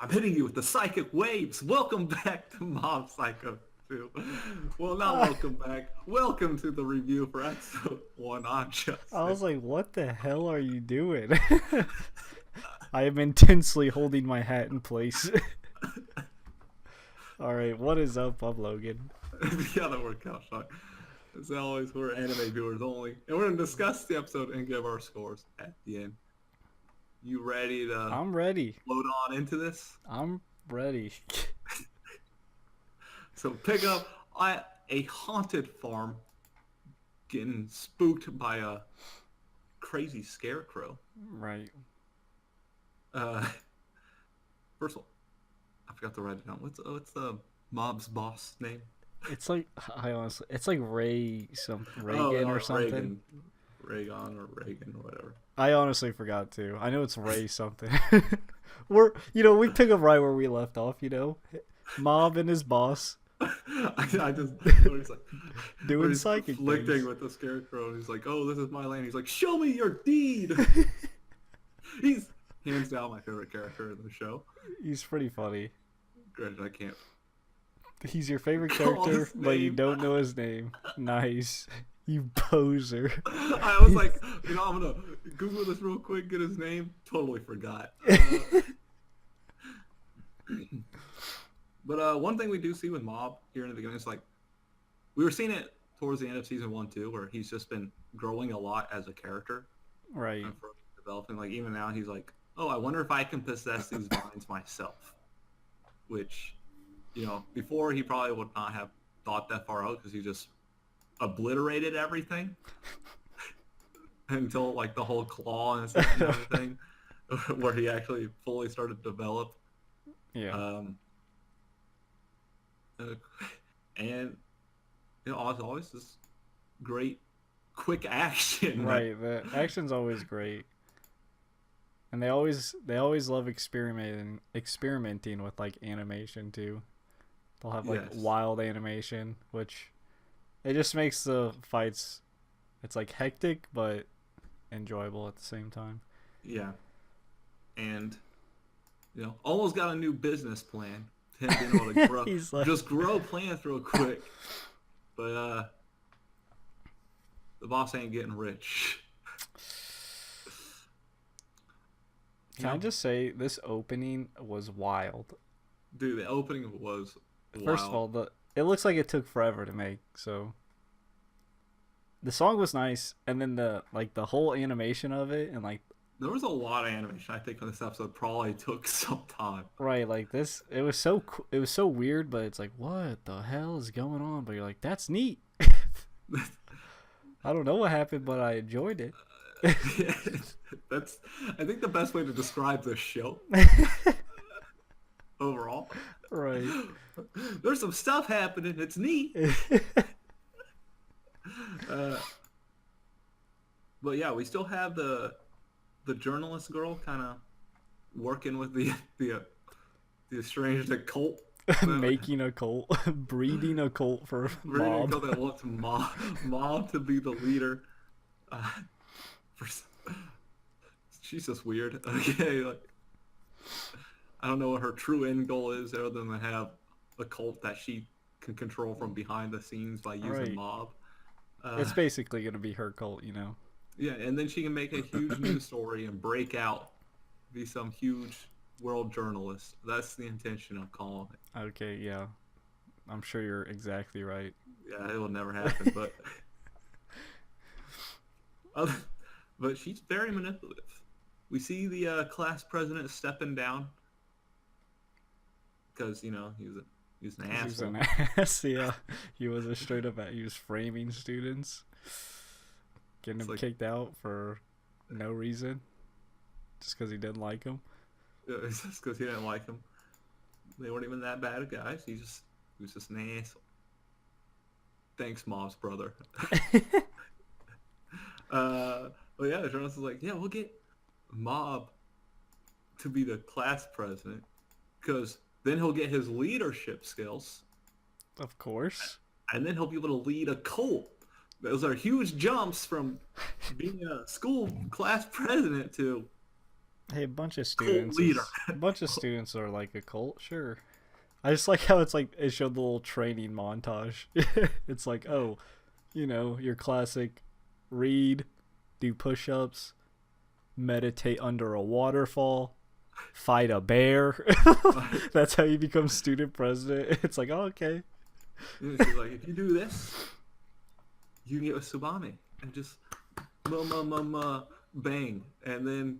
I'm hitting you with the psychic waves. Welcome back to Mob Psycho 2. Well, not I welcome back. Welcome to the review for episode 1 on was Justice. like, what the hell are you doing? I am intensely holding my hat in place. Alright, what is up? I'm Logan. The other workout shot. As always, we're anime viewers only. And we're going to discuss the episode and give our scores at the end. You ready to I'm ready. load on into this? I'm ready. So pick up a haunted farm getting spooked by a crazy scarecrow. Right. Uh, First of all, I forgot to write it down. What's the mob's boss name? It's like Reagan or something. Reagan or Reagan or whatever. I honestly forgot too. I know it's Ray something. We pick up right where we left off. Mob and his boss I just where he's like where doing he's psychic conflicting things. with the scarecrow, and he's like, "Oh, this is my land." He's like, "Show me your deed." He's hands down my favorite character in the show. He's pretty funny. Granted, I can't He's your favorite call character, his but you name. don't know his name. Nice. You poser. I was like, I'm gonna Google this real quick, get his name. Totally forgot. But one thing we do see with Mob here in the beginning is like we were seeing it towards the end of season 1 too, where he's just been growing a lot as a character Right. and for developing. Like even now, he's like, "Oh, I wonder if I can possess these vines myself." Which, before he probably would not have thought that far out because he just obliterated everything until like the whole claw and stuff and everything, where he actually fully started to develop. Yeah. Uh, and as always, this great, quick action. Right. The action's always great. And they always love experimenting with like animation too. They'll have like Yes. wild animation, which it just makes the fights it's like hectic but enjoyable at the same time. Yeah, and almost got a new business plan. Him being able to grow, He's like just grow plants real quick, but the boss ain't getting rich. Can I just say this opening was wild. Dude, the opening was First of wild. all, it looks like it took forever to make, so the song was nice, and then the whole animation of it, and like There was a lot of animation. I think on this episode probably took some time. right, like this, it was so weird, but it's like what the hell is going on? But you're like, that's neat. I don't know what happened, but I enjoyed it. That's, I think, the best way to describe this show overall. Right. There's some stuff happening. It's neat. Uh, but yeah, we still have the journalist girl kind of working with the estranged cult. Making a cult, breeding a cult for Really Mob. cult that wants Mob to be the leader. Uh, for, she's just weird. Okay, like I don't know what her true end goal is, other than to have a cult that she can control from behind the scenes by using Right. Mob. It's basically gonna be her cult, Yeah, and then she can make a huge news story and break out, be some huge world journalist. That's the intention of calling it. Okay, yeah, I'm sure you're exactly right. Yeah, it will never happen, but other, but she's very manipulative. We see the class president stepping down because he was an He was asshole. an ass. Yeah, he was a straight up. He was framing students, getting It's them like, kicked out for no reason, just because he didn't like them. it's just because he didn't like him. They weren't even that bad of guys. He was just an asshole. Thanks, Mob's brother. But yeah, the journalist is like, yeah, we'll get Mob to be the class president because then he'll get his leadership skills Of course. and then he'll be able to lead a cult. Those are huge jumps from being a school class president to Hey, Cult leader. a bunch of students are like a cult, sure. I just like how it's like it showed the little training montage. It's like, oh, your classic read, do push-ups, meditate under a waterfall, fight a bear. That's how you become student president. It's like, oh, okay. You know, she's like, if you do this, you can get a Subami and just bang, and then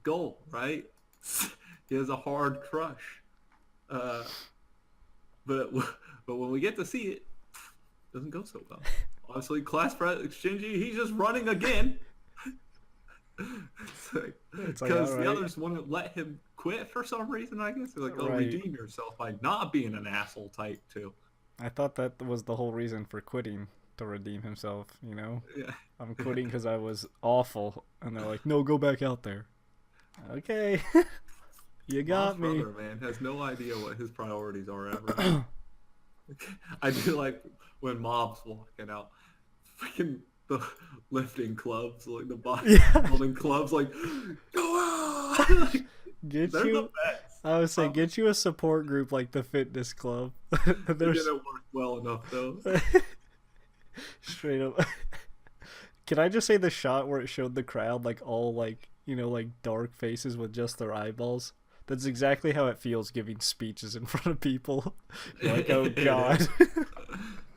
go, right? He has a hard crush. But when we get to see it, it doesn't go so well. Obviously, class president Shinji, he's just running again. Because the others wouldn't let him quit for some reason, I guess. They're like, oh, redeem yourself by not being an asshole type, too. I thought that was the whole reason for quitting, to redeem himself, Yeah. I'm quitting because I was awful. And they're like, no, go back out there. Okay. You got me. Brother, man, has no idea what his priorities are ever. I do like when Mob's walking out, freaking the lifting clubs, like the bodybuilding clubs, like, go out! Get They're you. the best. I would say get you a support group like the fitness club. It didn't work well enough though. Straight up. Can I just say the shot where it showed the crowd like all like like dark faces with just their eyeballs? That's exactly how it feels giving speeches in front of people. You're like, oh god.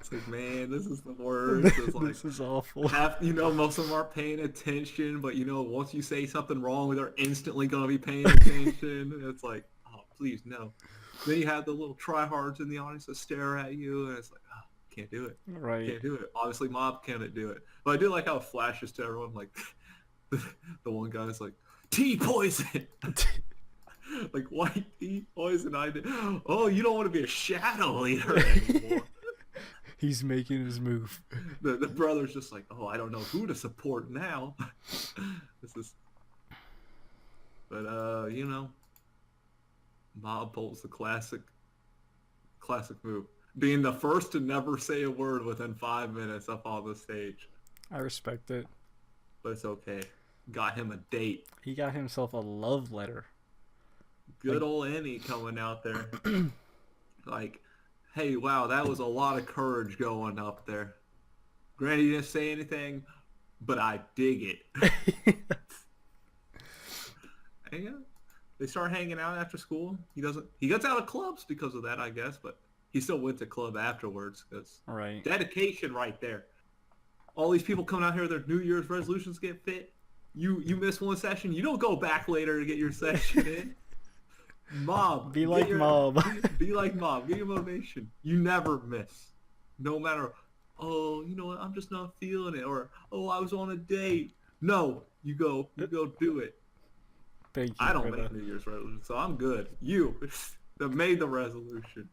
It's like, man, this is the worst. It's like, this is awful. Most of them aren't paying attention, but once you say something wrong, they're instantly gonna be paying attention. It's like, oh, please no. Then you have the little tryhards in the audience that stare at you, and it's like, oh, can't do it. Right. Can't do it. Obviously, Mob can't do it. But I do like how it flashes to everyone. Like, the one guy's like, tea poison. Like, white tea poison. Oh, you don't want to be a shadow leader anymore. He's making his move. The brother's just like, oh, I don't know who to support now. But Mob pulls the classic move, being the first to never say a word within 5 minutes up on the stage. I respect it. But it's okay. Got him a date. He got himself a love letter. Good old Annie coming out there. Like, hey, wow, that was a lot of courage going up there. Granted, he didn't say anything, but I dig it. And yeah, they start hanging out after school. He gets out of clubs because of that, I guess, but he still went to club afterwards. Because dedication right there. All these people coming out here, their New Year's resolutions get fit. You miss one session, you don't go back later to get your session in. Mob. Be like Mob. Be like Mob. Get your motivation. You never miss. No matter, oh, you know what, I'm just not feeling it. Or, oh, I was on a date. No, you go do it. Thank you. I don't make New Year's resolutions, so I'm good. You that made the resolution.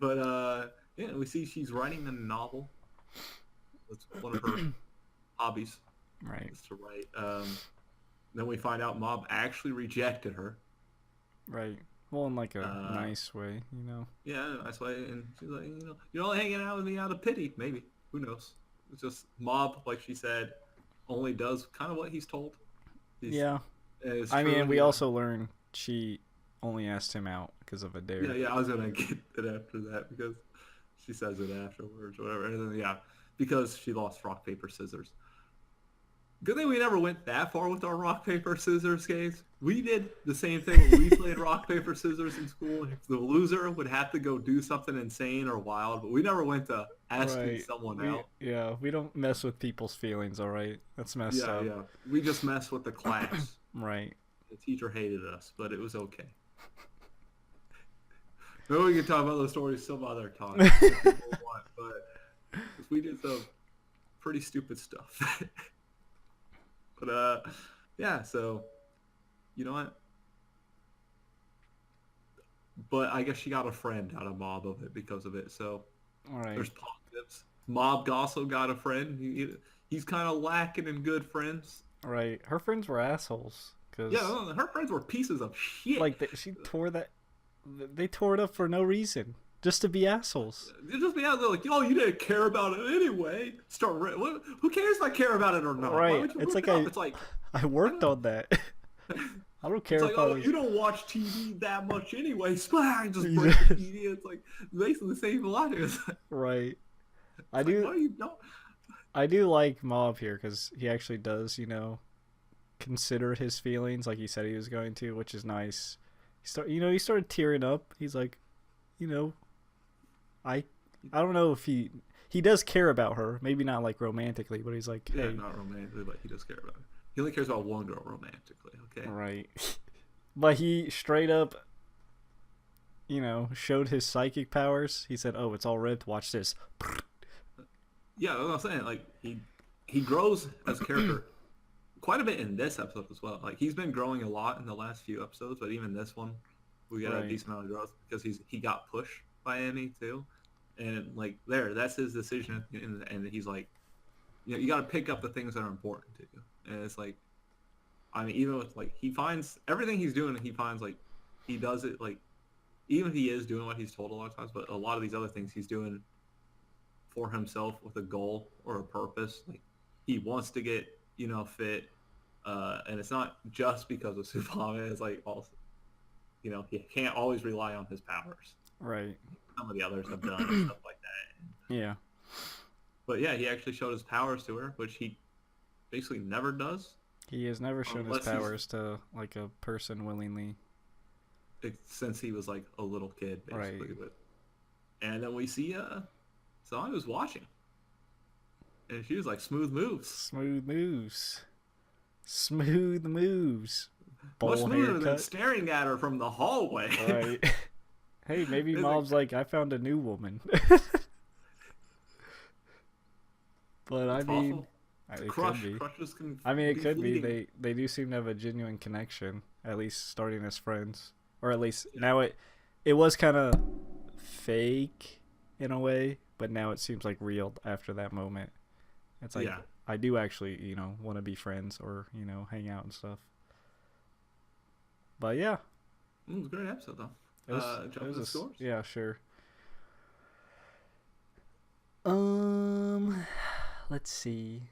But, yeah, we see she's writing a novel. That's one of her hobbies. Right. Is to write. Then we find out Mob actually rejected her. Right. Well, in like a nice way, Yeah, in a nice way. And she's like, you're only hanging out with me out of pity. Maybe. Who knows? It's just Mob, like she said, only does kind of what he's told. Yeah. I mean, we also learn she only asked him out because of a dare. Yeah, I was going to get it after that because she says it afterwards or whatever. And then, yeah, because she lost rock, paper, scissors. Good thing we never went that far with our rock, paper, scissors games. We did the same thing when we played rock, paper, scissors in school. The loser would have to go do something insane or wild, but we never went to asking someone out. Yeah, we don't mess with people's feelings, all right? That's messed up. Yeah. We just messed with the class. Right. The teacher hated us, but it was okay. Maybe we can talk about those stories some other time if people want, but we did some pretty stupid stuff. But, yeah, so, you know what? But I guess she got a friend out of Mob of it because of it, so there's positives. Mob also got a friend. He's kind of lacking in good friends. Right. Her friends were assholes. Yeah, her friends were pieces of shit. Like, they tore it up for no reason. just to be assholes. You just be out there like, oh, you didn't care about it anyway. Who cares if I care about it or not? Why Right. would you It's look like it up? It's like, I I worked don't, on that. I don't care it's like, if I oh, was you don't watch TV that much anyway. Splat, just break the TV. It's like basically the same logic. It's right. I like, do. why do you don't? I do like Mob here because he actually does, consider his feelings like he said he was going to, which is nice. He started tearing up. He's like, you know, I don't know if he does care about her, maybe not like romantically, but he's like, Yeah, hey, not romantically, but he does care about her. He only cares about one girl romantically. Okay. right. But he straight up, showed his psychic powers. He said, "Oh, it's all ripped. Watch this." Yeah, that's what I'm saying. Like he grows as a character quite a bit in this episode as well. Like he's been growing a lot in the last few episodes, but even this one, we got a decent amount of growth because he got pushed by Emmy too, and like that's his decision, and he's like, you got to pick up the things that are important to you, and it's like, I mean, even with like he finds everything he's doing, he finds like he does it like even if he is doing what he's told a lot of times, but a lot of these other things he's doing for himself with a goal or a purpose. Like he wants to get fit, and it's not just because of Subhama. It's like also, he can't always rely on his powers. Right. Some of the others have done and stuff like that. Yeah. But yeah, he actually showed his powers to her, which he basically never does. He has never shown his Unless powers to like a person willingly. Since he was like a little kid, basically. Right. But, and then we see Sonya was watching, and she was like, "Smooth moves." Smooth moves. Smooth moves. Much Bowl smoother than haircut. staring at her from the hallway. Right. Hey, maybe It's Mom's like, I found a new woman. But I It's mean, awful. it Crush, could be. crushes can. I mean, it could be. fleeting. They do seem to have a genuine connection, at least starting as friends, or at least Yeah. now it was kind of fake in a way, but now it seems like real after that moment. It's like Yeah. I do actually, want to be friends or hang out and stuff. But yeah, It was a great episode though. it Jump was to the a scores. yeah, sure. Let's see.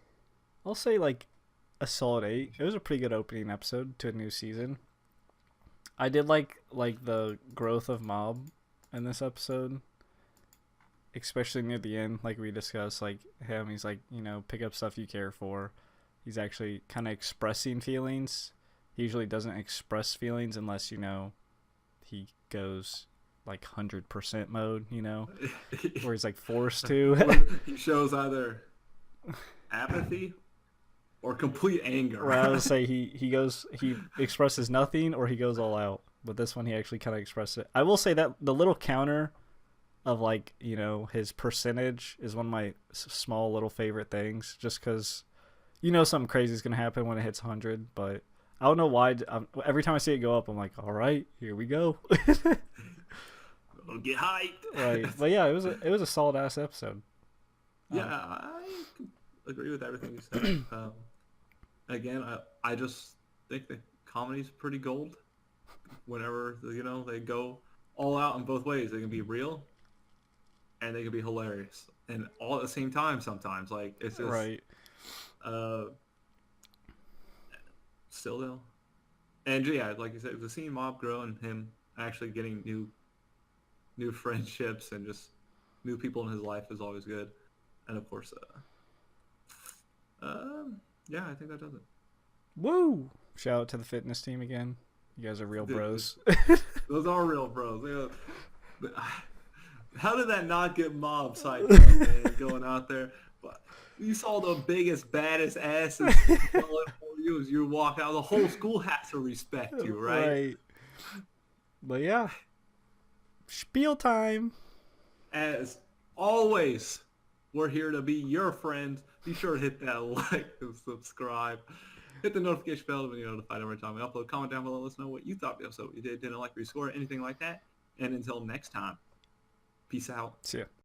I'll say like a solid 8. It was a pretty good opening episode to a new season. I did like the growth of Mob in this episode, especially near the end, like we discussed. Like him, he's like, pick up stuff you care for. He's actually kind of expressing feelings. He usually doesn't express feelings unless he goes like 100% mode, where he's like forced to. He shows either apathy or complete anger. Right, I would say he expresses nothing or he goes all out. But this one he actually kind of expressed it. I will say that the little counter of like his percentage is one of my small little favorite things. Just because something crazy is gonna happen when it hits 100, but I don't know why. Every time I see it go up, I'm like, all right, here we go. We'll get hyped. Right, but yeah, it was a solid ass episode. Yeah, I agree with everything you said. Again, I just think the comedy's pretty gold. Whenever they go all out in both ways, they can be real and they can be hilarious, and all at the same time. Sometimes, like it's just Right. Still though, and yeah, like you said, the seeing Mob grow and him actually getting new friendships and just new people in his life is always good. And of course, yeah, I think that does it. Woo! Shout out to the fitness team again. You guys are real bros. Those are real bros. How did that not get Mob psyched up, man, going out there? But you saw the biggest, baddest asses falling for you as you walk out. The whole school has to respect you, right? But yeah, spiel time. As always, we're here to be your friends. Be sure to hit that like and subscribe. Hit the notification bell to be notified every time we upload. Comment down below. Let us know what you thought of the episode. What you did, didn't like, rescore, anything like that. And until next time, peace out. See ya.